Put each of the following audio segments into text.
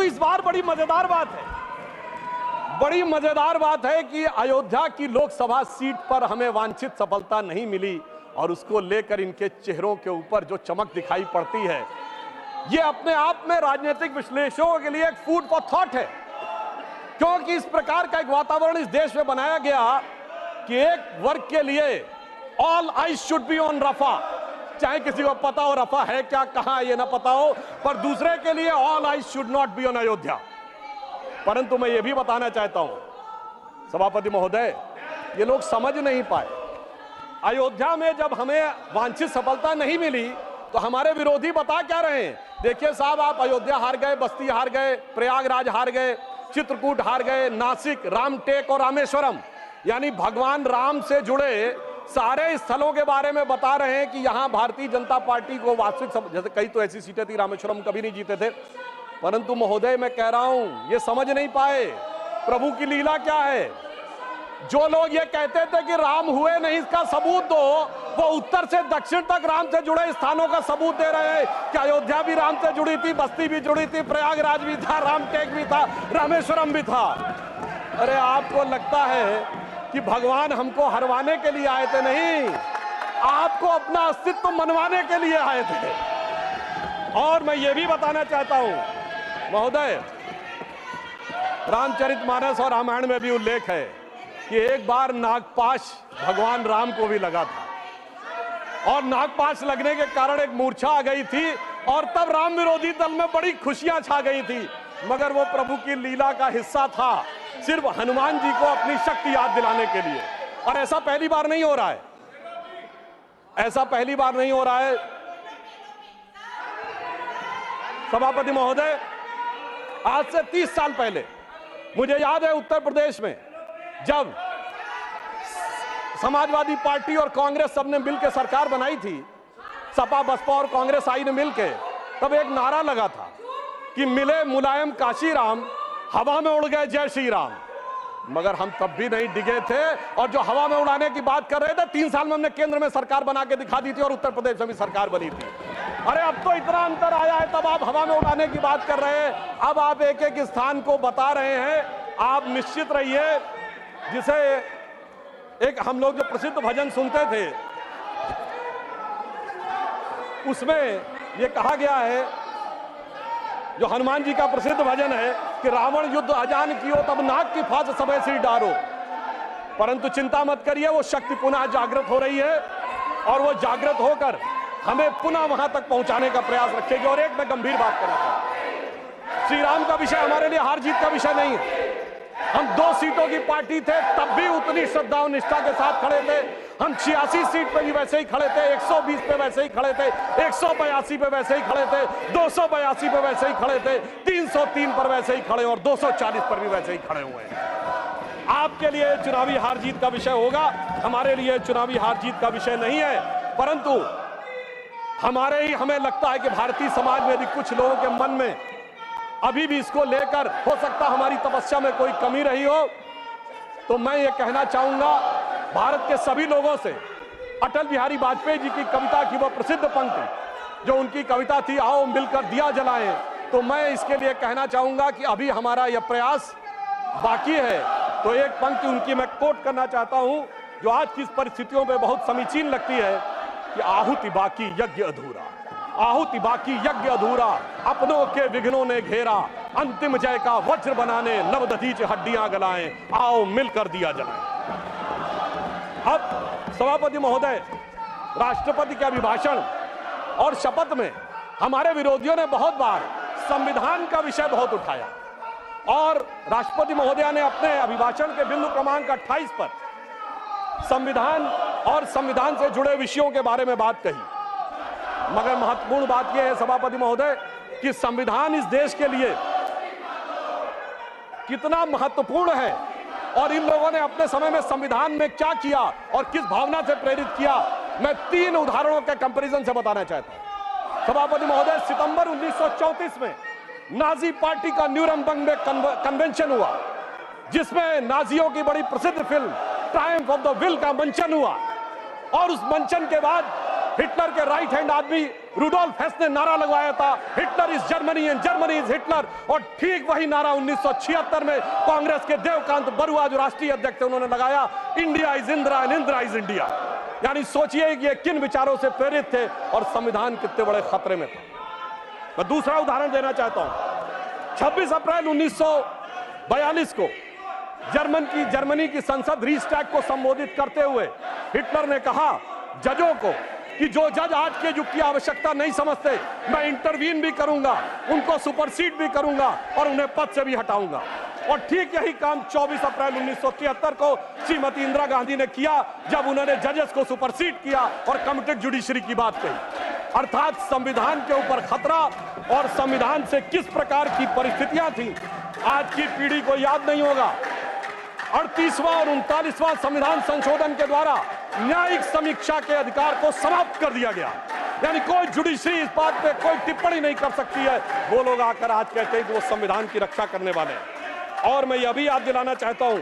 परंतु इस बार बड़ी मजेदार बात है कि अयोध्या की लोकसभा सीट पर हमें वांछित सफलता नहीं मिली और उसको लेकर इनके चेहरों के ऊपर जो चमक दिखाई पड़ती है, ये अपने आप में राजनीतिक विश्लेषकों के लिए एक फूड फॉर थॉट है। क्योंकि इस प्रकार का एक वातावरण इस देश में बनाया गया कि एक वर्ग के लिए all eyes should be on Rafah, चाहे किसी को पता हो रफा है क्या, कहां ये ना पता हो, पर दूसरे के लिए all eyes should not be on Ayodhya. परंतु मैं ये भी बताना चाहता हूं सभापति महोदय, ये लोग समझ नहीं पाए। अयोध्या में जब हमें वांछित सफलता नहीं मिली तो हमारे विरोधी बता क्या रहे हैं? देखिए साहब, आप अयोध्या हार गए, बस्ती हार गए, प्रयागराज हार गए, चित्रकूट हार गए, नासिक, रामटेक और रामेश्वरम, यानी भगवान राम से जुड़े सारे स्थलों के बारे में बता रहे हैं कि यहां भारतीय जनता पार्टी को वास्तविक, जैसे कई तो ऐसी सीटें थी, रामेश्वरम कभी नहीं जीते थे। परंतु महोदय मैं कह रहा हूं, ये समझ नहीं पाए प्रभु की लीला क्या है। जो लोग ये कहते थे कि राम हुए नहीं, इसका सबूत दो, वो उत्तर से दक्षिण तक राम से जुड़े स्थानों का सबूत दे रहे हैं कि अयोध्या भी राम से जुड़ी थी, बस्ती भी जुड़ी थी, प्रयागराज भी था, रामटेक भी था, रामेश्वरम भी था। अरे आपको लगता है कि भगवान हमको हरवाने के लिए आए थे? नहीं, आपको अपना अस्तित्व मनवाने के लिए आए थे। और मैं ये भी बताना चाहता हूं महोदय, रामचरितमानस और रामायण में भी उल्लेख है कि एक बार नागपाश भगवान राम को भी लगा था और नागपाश लगने के कारण एक मूर्छा आ गई थी और तब राम विरोधी दल में बड़ी खुशियां छा गई थी, मगर वो प्रभु की लीला का हिस्सा था, सिर्फ हनुमान जी को अपनी शक्ति याद दिलाने के लिए। और ऐसा पहली बार नहीं हो रहा है, ऐसा पहली बार नहीं हो रहा है सभापति महोदय। आज से 30 साल पहले मुझे याद है उत्तर प्रदेश में जब समाजवादी पार्टी और कांग्रेस सबने मिलकर सरकार बनाई थी, सपा बसपा और कांग्रेस आई ने मिलकर, तब एक नारा लगा था कि मिले मुलायम काशीराम, हवा में उड़ गए जय श्री राम। मगर हम तब भी नहीं डिगे थे और जो हवा में उड़ाने की बात कर रहे थे, 3 साल में हमने केंद्र में सरकार बना के दिखा दी थी और उत्तर प्रदेश में भी सरकार बनी थी। अरे अब तो इतना अंतर आया है, तब आप हवा में उड़ाने की बात कर रहे हैं, अब आप एक एक स्थान को बता रहे हैं। आप निश्चित रहिए, जिसे एक हम लोग जो प्रसिद्ध भजन सुनते थे उसमें यह कहा गया है, जो हनुमान जी का प्रसिद्ध भजन है कि रावण युद्ध अजान कियो तब नाग की फांस सबे सिर डारो। परंतु चिंता मत करिए, वो शक्ति पुनः जागृत हो रही है और वो जागृत होकर हमें पुनः वहां तक पहुंचाने का प्रयास रखेगी। और एक मैं गंभीर बात करना चाहता हूं, श्री राम का विषय हमारे लिए हार जीत का विषय नहीं है। हम 2 सीटों की पार्टी थे, तब भी उतनी श्रद्धा और निष्ठा के साथ खड़े थे। हम 86 सीट पे भी वैसे ही खड़े थे, 120 पे वैसे ही खड़े थे, 182 पे वैसे ही खड़े थे, 282 पे वैसे ही खड़े थे, 303 पर वैसे ही खड़े और 240 पर भी वैसे ही खड़े हुए हैं। आपके लिए चुनावी हार जीत का विषय होगा, हमारे लिए चुनावी हार जीत का विषय नहीं है। परंतु हमें लगता है कि भारतीय समाज में यदि कुछ लोगों के मन में अभी भी इसको लेकर हो सकता हमारी तपस्या में कोई कमी रही हो, तो मैं ये कहना चाहूंगा भारत के सभी लोगों से, अटल बिहारी वाजपेयी जी की कविता की वो प्रसिद्ध पंक्ति जो उनकी कविता थी, आओ मिलकर दिया जलाएं, तो मैं इसके लिए कहना चाहूंगा कि अभी हमारा यह प्रयास बाकी है। तो एक पंक्ति उनकी मैं कोट करना चाहता हूं जो आज की परिस्थितियों में बहुत समीचीन लगती है कि आहुति बाकी यज्ञ अधूरा, आहुति बाकी यज्ञ अधूरा, अपनों के विघ्नों ने घेरा, अंतिम जय का वज्र बनाने नवदधीच हड्डियां गलाएं, आओ मिलकर दिया जलाएं। अब सभापति महोदय, राष्ट्रपति के अभिभाषण और शपथ में हमारे विरोधियों ने बहुत बार संविधान का विषय बहुत उठाया और राष्ट्रपति महोदया ने अपने अभिभाषण के बिंदु क्रमांक 28 पर संविधान और संविधान से जुड़े विषयों के बारे में बात कही। मगर महत्वपूर्ण बात यह है सभापति महोदय कि संविधान इस देश के लिए कितना महत्वपूर्ण है और इन लोगों ने अपने समय में संविधान में क्या किया और किस भावना से प्रेरित किया, मैं 3 उदाहरणों के कंपैरिजन से बताना चाहता हूं सभापति महोदय। सितंबर 1934 में नाजी पार्टी का न्यूरमबर्ग में कन्वेंशन हुआ, जिसमें नाजियों की बड़ी प्रसिद्ध film Triumph of the will का मंचन हुआ और उस मंचन के बाद हिटलर के राइट हैंड आदमी रुडोल्फ हेस ने नारा लगवाया था, Hitler is Germany and Germany is Hitler. और ठीक वही नारा 1976 में कांग्रेस के देवकांत बरुआ जो राष्ट्रीय अध्यक्ष थे उन्होंने लगाया, India is Indira and Indira is India. यानी सोचिए कि ये किन विचारों से प्रेरित थे और संविधान कितने बड़े खतरे में था। मैं दूसरा उदाहरण देना चाहता हूं। 26 अप्रैल 1942 को जर्मनी की संसद रीस्टैग को संबोधित करते हुए हिटलर ने कहा जजों को कि जो जज आज के युग की आवश्यकता नहीं समझते, मैं इंटरवीन भी करूंगा, उनको सुपरसीड भी करूंगा और उन्हें पद से भी हटाऊंगा। और ठीक यही काम 24 अप्रैल 1973 को श्रीमती इंदिरा गांधी ने किया जब उन्होंने जजेस को सुपरसीड किया और कमिटेड जुडिशरी की बात कही। अर्थात संविधान के ऊपर खतरा और संविधान से किस प्रकार की परिस्थितियां थी आज की पीढ़ी को याद नहीं होगा। 38वां और 39वां संविधान संशोधन के द्वारा न्यायिक समीक्षा के अधिकार को समाप्त कर दिया गया, यानी कोई जुडिशरी इस बात पे कोई टिप्पणी नहीं कर सकती है। वो लोग आकर आज कहते हैं कि वो संविधान की रक्षा करने वाले हैं। और मैं यह भी याद दिलाना चाहता हूं,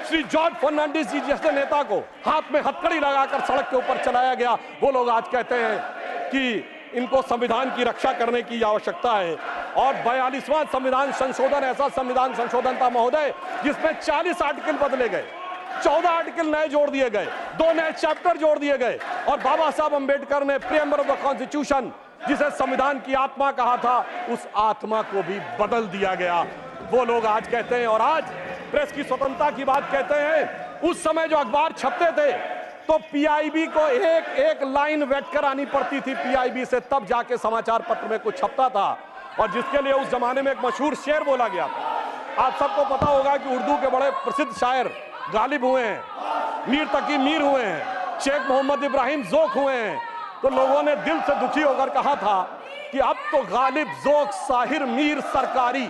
श्री जॉर्ज फर्नांडिस जी जैसे नेता को हाथ में हथकड़ी लगाकर सड़क के ऊपर चलाया गया, वो लोग आज कहते हैं कि इनको संविधान की रक्षा करने की आवश्यकता है। और 42वां संविधान संशोधन ऐसा संविधान संशोधन था महोदय जिसमें 40 आर्टिकल बदले गए, 14 आर्टिकल नए जोड़ दिए गए, 2 नए चैप्टर जोड़ दिए गए और बाबा साहब अंबेडकर ने प्रीएम्बल ऑफ द कॉन्स्टिट्यूशन जिसे संविधान की आत्मा कहा था उस आत्मा को भी बदल दिया गया। वो लोग आज कहते हैं और आज प्रेस की स्वतंत्रता की बात कहते हैं। उस समय जो अखबार छपते थे तो पीआईबी को एक लाइन वेट करानी पड़ती थी पीआईबी से, तब जाके समाचार पत्र में कुछ छपता था। और जिसके लिए उस जमाने में एक मशहूर शेर बोला गया था। आप सबको पता होगा कि उर्दू के बड़े प्रसिद्ध शायर गालिब हुए हैं, मीर तकी मीर हुए हैं, शेख मोहम्मद इब्राहिम जोक हुए हैं। तो लोगों ने दिल से दुखी होकर कहा था कि अब तो गालिब जोक साहिर मीर सरकारी,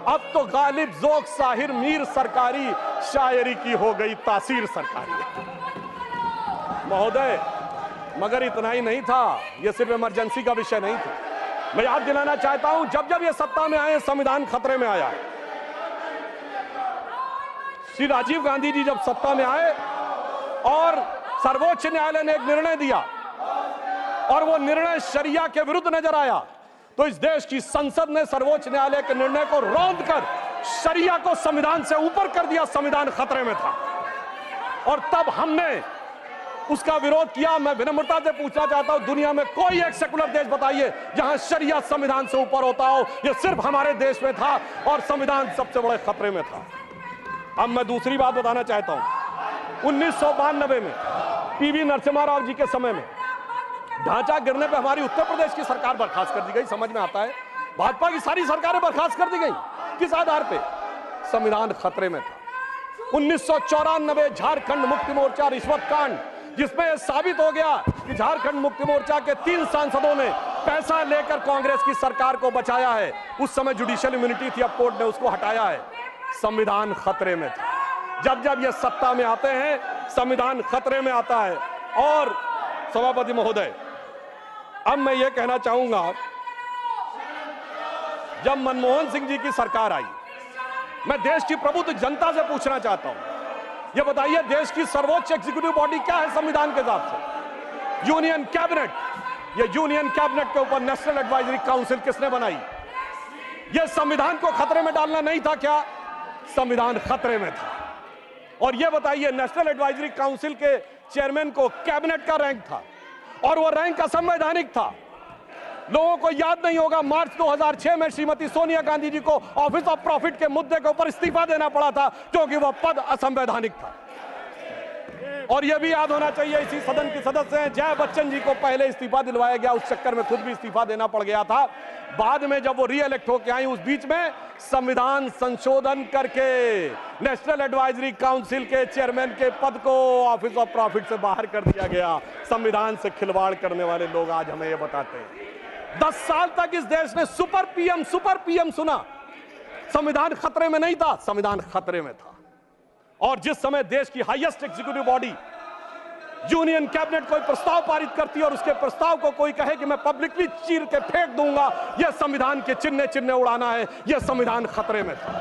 अब तो गालिब जोक साहिर मीर सरकारी, शायरी की हो गई तासीर सरकारी। महोदय मगर इतना ही नहीं था, यह सिर्फ इमरजेंसी का विषय नहीं था। मैं याद दिलाना चाहता हूं जब जब ये सत्ता में आए संविधान खतरे में आया। श्री राजीव गांधी जी जब सत्ता में आए और सर्वोच्च न्यायालय ने एक निर्णय दिया और वो निर्णय शरिया के विरुद्ध नजर आया, तो इस देश की संसद ने सर्वोच्च न्यायालय के निर्णय को रौंद कर शरिया को संविधान से ऊपर कर दिया। संविधान खतरे में था और तब हमने उसका विरोध किया। मैं विनम्रता से पूछना चाहता हूं, दुनिया में कोई एक सेकुलर देश बताइए जहां शरिया संविधान से ऊपर होता हो। यह सिर्फ हमारे देश में था और संविधान सबसे बड़े खतरे में था। अब मैं दूसरी बात बताना चाहता हूं। 1992 में पीवी नरसिम्हा राव जी के समय में ढांचा गिरने पर हमारी उत्तर प्रदेश की सरकार बर्खास्त कर दी गई। समझ में आता है, भाजपा की सारी सरकारें बर्खास्त कर दी गई। किस आधार पर? संविधान खतरे में था। 1994 झारखंड मुक्ति मोर्चा रिश्वत कांड, जिसमें यह साबित हो गया कि झारखंड मुक्ति मोर्चा के 3 सांसदों ने पैसा लेकर कांग्रेस की सरकार को बचाया है। उस समय जुडिशियल इम्यूनिटी थी, अब कोर्ट ने उसको हटाया है। संविधान खतरे में था। जब जब ये सत्ता में आते हैं संविधान खतरे में आता है। और सभापति महोदय, अब मैं ये कहना चाहूंगा, जब मनमोहन सिंह जी की सरकार आई, मैं देश की प्रबुद्ध जनता से पूछना चाहता हूं, ये बताइए देश की सर्वोच्च एग्जीक्यूटिव बॉडी क्या है संविधान के हिसाब से? Union cabinet. ये यूनियन कैबिनेट के ऊपर नेशनल एडवाइजरी काउंसिल किसने बनाई? ये संविधान को खतरे में डालना नहीं था क्या? संविधान खतरे में था। और ये बताइए नेशनल एडवाइजरी काउंसिल के चेयरमैन को कैबिनेट का रैंक था और वो रैंक असंवैधानिक था। लोगों को याद नहीं होगा, मार्च 2006 में श्रीमती सोनिया गांधी जी को ऑफिस ऑफ प्रॉफिट के मुद्दे के ऊपर इस्तीफा देना पड़ा था क्योंकि वह पद असंवैधानिक था। और यह भी याद होना चाहिए, इसी सदन के सदस्य हैं जय बच्चन जी को पहले इस्तीफा दिलवाया गया, उस चक्कर में खुद भी इस्तीफा देना पड़ गया था। बाद में जब वो रीइलेक्ट होकर आई, उस बीच में संविधान संशोधन करके नेशनल एडवाइजरी काउंसिल के चेयरमैन के पद को ऑफिस ऑफ प्रॉफिट से बाहर कर दिया गया। संविधान से खिलवाड़ करने वाले लोग आज हमें ये बताते हैं। 10 साल तक इस देश ने सुपर पीएम सुना। संविधान खतरे में नहीं था, संविधान खतरे में था। और जिस समय देश की highest executive body union cabinet कोई प्रस्ताव पारित करती है और उसके प्रस्ताव को कोई कहे कि मैं पब्लिकली चीर के फेंक दूंगा, यह संविधान के चिन्ह उड़ाना है, यह संविधान खतरे में था।